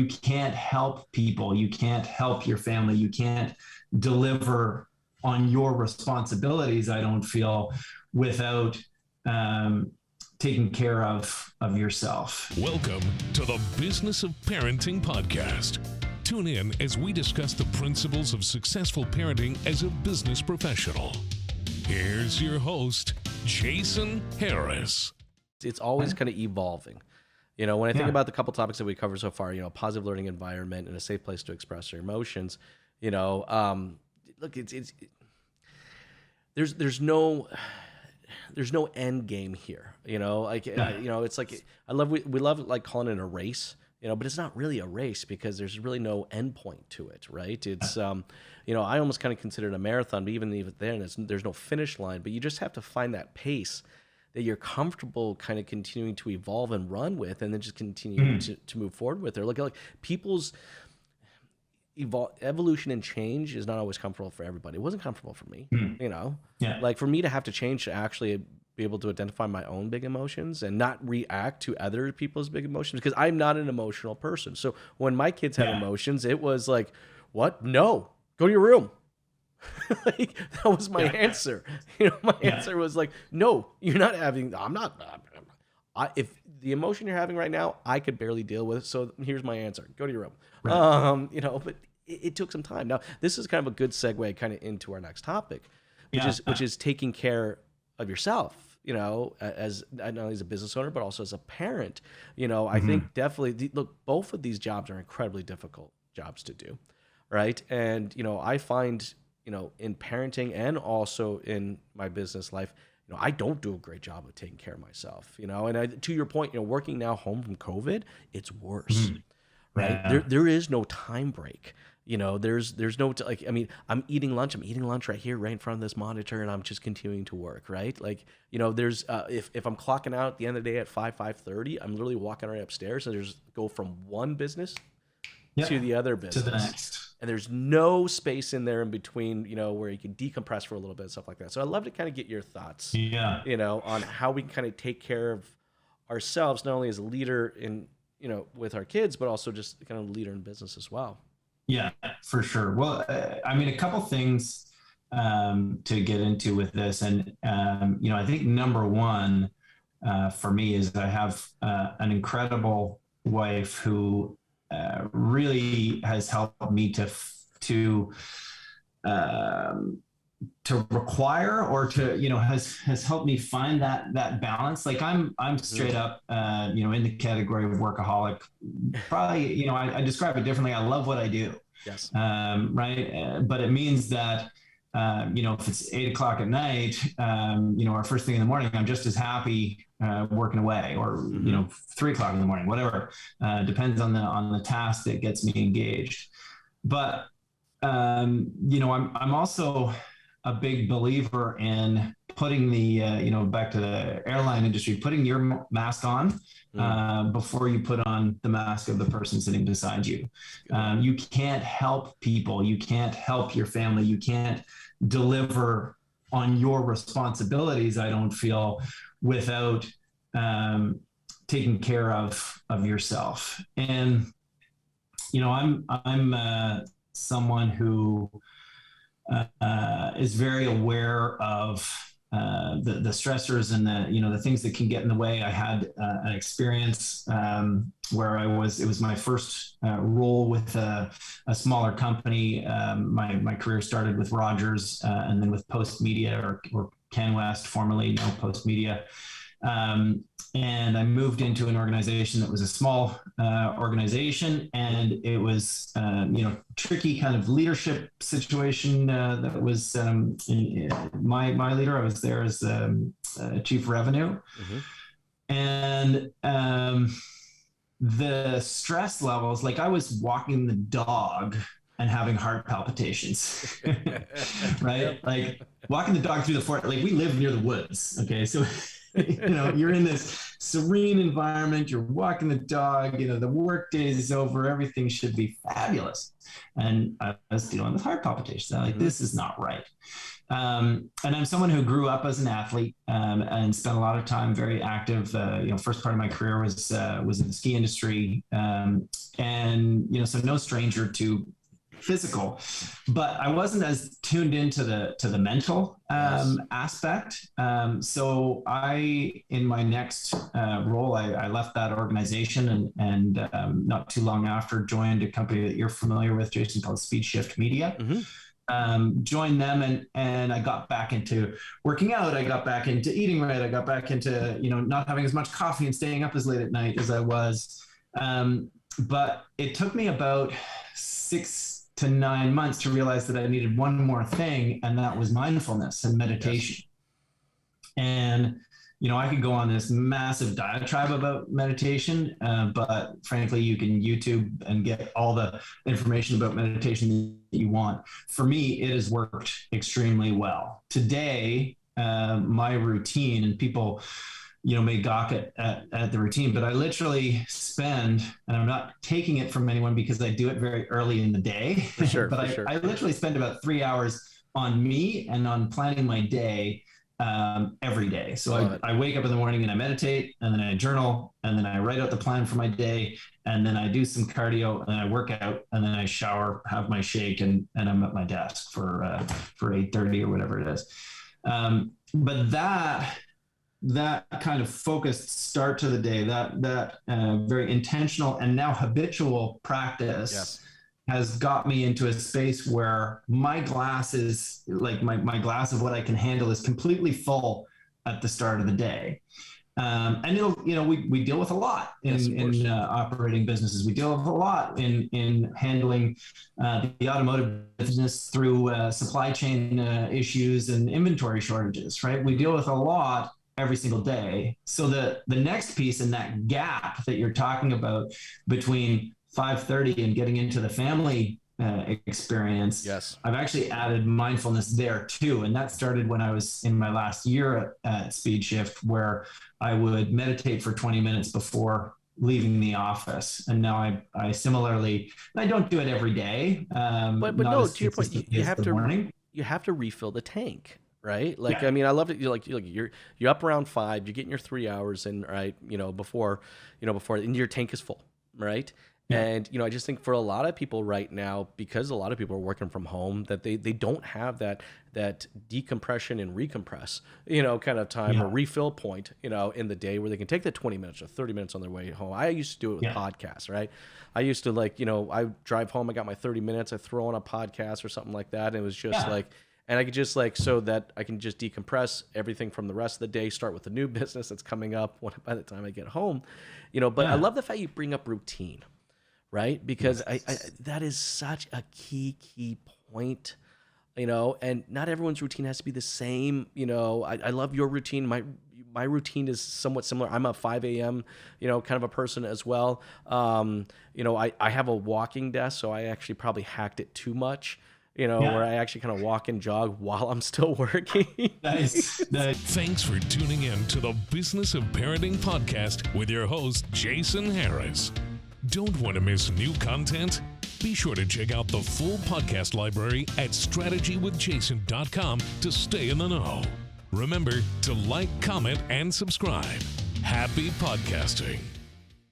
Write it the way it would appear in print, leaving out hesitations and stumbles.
you can't help people. You can't help your family. You can't deliver on your responsibilities, I don't feel, without taking care of yourself. Welcome to the Business of Parenting podcast. Tune in as we discuss the principles of successful parenting as a business professional. Here's your host, Jason Harris. It's always kind of evolving. You know, when I think about the couple topics that we covered so far, you know, positive learning environment and a safe place to express your emotions, you know, look, there's no end game here, you know, like, you know, it's like, we love like calling it a race, you know, but it's not really a race because there's really no end point to it, right? It's, you know, I almost kind of consider it a marathon, but even there, there's no finish line, but you just have to find that pace that you're comfortable kind of continuing to evolve and run with, and then just continue to move forward with it. Like people's evolution and change is not always comfortable for everybody. It wasn't comfortable for me, you know, like for me to have to change to actually be able to identify my own big emotions and not react to other people's big emotions, because I'm not an emotional person. So when my kids had emotions, it was like, what? No, go to your room. Like, that was my answer. You know, my answer was like, no, you're not having, if the emotion you're having right now, I could barely deal with it. So here's my answer. Go to your room. Right. You know, but it took some time. Now, this is kind of a good segue kind of into our next topic, which is taking care of yourself, you know, as not only as a business owner, but also as a parent. You know, I think definitely, look, both of these jobs are incredibly difficult jobs to do. Right. And, you know, I find, you know, in parenting and also in my business life, you know, I don't do a great job of taking care of myself, you know, and to your point, you know, working now home from COVID, it's worse, right? Yeah. There is no time break, you know, there's no, like, I mean, I'm eating lunch right here, right in front of this monitor, and I'm just continuing to work, right? Like, you know, there's, if I'm clocking out at the end of the day at 5:30, I'm literally walking right upstairs and go from one business to the other business. To the next. And there's no space in there in between, you know, where you can decompress for a little bit and stuff like that. So I'd love to kind of get your thoughts, you know, on how we can kind of take care of ourselves, not only as a leader in, you know, with our kids, but also just kind of a leader in business as well. Yeah, for sure. Well, I mean, a couple things to get into with this. And, you know, I think number one for me is I have an incredible wife who really has helped me to require, or to, you know, has helped me find that balance. Like I'm straight up, you know, in the category of workaholic. Probably, you know, I describe it differently. I love what I do. Yes. Right. But it means that, you know, if it's 8 o'clock at night, you know, or first thing in the morning, I'm just as happy working away, or, you know, 3 o'clock in the morning, whatever, depends on the task that gets me engaged. But, you know, I'm also a big believer in putting the, you know, back to the airline industry, putting your mask on before you put on the mask of the person sitting beside you. You can't help people. You can't help your family. You can't deliver on your responsibilities, I don't feel, without taking care of yourself. And, you know, I'm someone who is very aware of the stressors and the, you know, the things that can get in the way. I had an experience where it was my first role with a smaller company. My career started with Rogers and then with Post Media, or CanWest, formerly now Post Media. And I moved into an organization that was a small organization, and it was, you know, tricky kind of leadership situation that was my leader. I was there as chief revenue. And the stress levels, like I was walking the dog and having heart palpitations, right? Like walking the dog through the forest, like we live near the woods. Okay. So You're in this serene environment, you're walking the dog, the work day is over, everything should be fabulous. And I was dealing with heart palpitations. I'm like, this is not right. And I'm someone who grew up as an athlete and spent a lot of time very active. First part of my career was in the ski industry, and so no stranger to physical, but I wasn't as tuned into the mental aspect. So in my next role, I left that organization and not too long after joined a company that you're familiar with, Jason, called Speed Shift Media. Joined them and I got back into working out. I got back into eating right. I got back into, not having as much coffee and staying up as late at night as I was. But it took me about 6 to 9 months to realize that I needed one more thing, and that was mindfulness and meditation. And, I could go on this massive diatribe about meditation, but frankly, you can YouTube and get all the information about meditation that you want. For me, it has worked extremely well. Today, my routine, and people may gawk at the routine, but I literally spend, and I'm not taking it from anyone because I do it very early in the day, for sure, but I literally spend about 3 hours on me and on planning my day every day. So I wake up in the morning and I meditate, and then I journal, and then I write out the plan for my day, and then I do some cardio, and I work out, and then I shower, have my shake, and I'm at my desk for 8:30 or whatever it is. But that kind of focused start to the day, that very intentional and now habitual practice has got me into a space where my glass is like my glass of what I can handle is completely full at the start of the day. And we deal with a lot in operating businesses. We deal with a lot in handling the automotive business through supply chain issues and inventory shortages, right? We deal with a lot every single day. So the next piece in that gap that you're talking about between 5:30 and getting into the family experience, I've actually added mindfulness there too. And that started when I was in my last year at Speed Shift, where I would meditate for 20 minutes before leaving the office. And now I similarly, I don't do it every day. But no, to your point, you have to refill the tank. Right. I mean, I love it. You're up around 5, you're getting your 3 hours in, right. Before, and your tank is full. Right. Yeah. And, I just think for a lot of people right now, because a lot of people are working from home, that they don't have that decompression and recompress, kind of time or refill point, in the day where they can take the 20 minutes or 30 minutes on their way home. I used to do it with podcasts, right? I used to I drive home, I got my 30 minutes, I throw on a podcast or something like that. And it was just and I could just so that I can just decompress everything from the rest of the day, start with the new business that's coming up by the time I get home, but I love the fact you bring up routine, right? Because I that is such a key point, and not everyone's routine has to be the same. I love your routine. My routine is somewhat similar. I'm a 5 a.m., kind of a person as well. I have a walking desk, so I actually probably hacked it too much. Where I actually kind of walk and jog while I'm still working. Nice. Thanks for tuning in to the Business of Parenting podcast with your host, Jason Harris. Don't want to miss new content? Be sure to check out the full podcast library at strategywithjason.com to stay in the know. Remember to like, comment, and subscribe. Happy podcasting.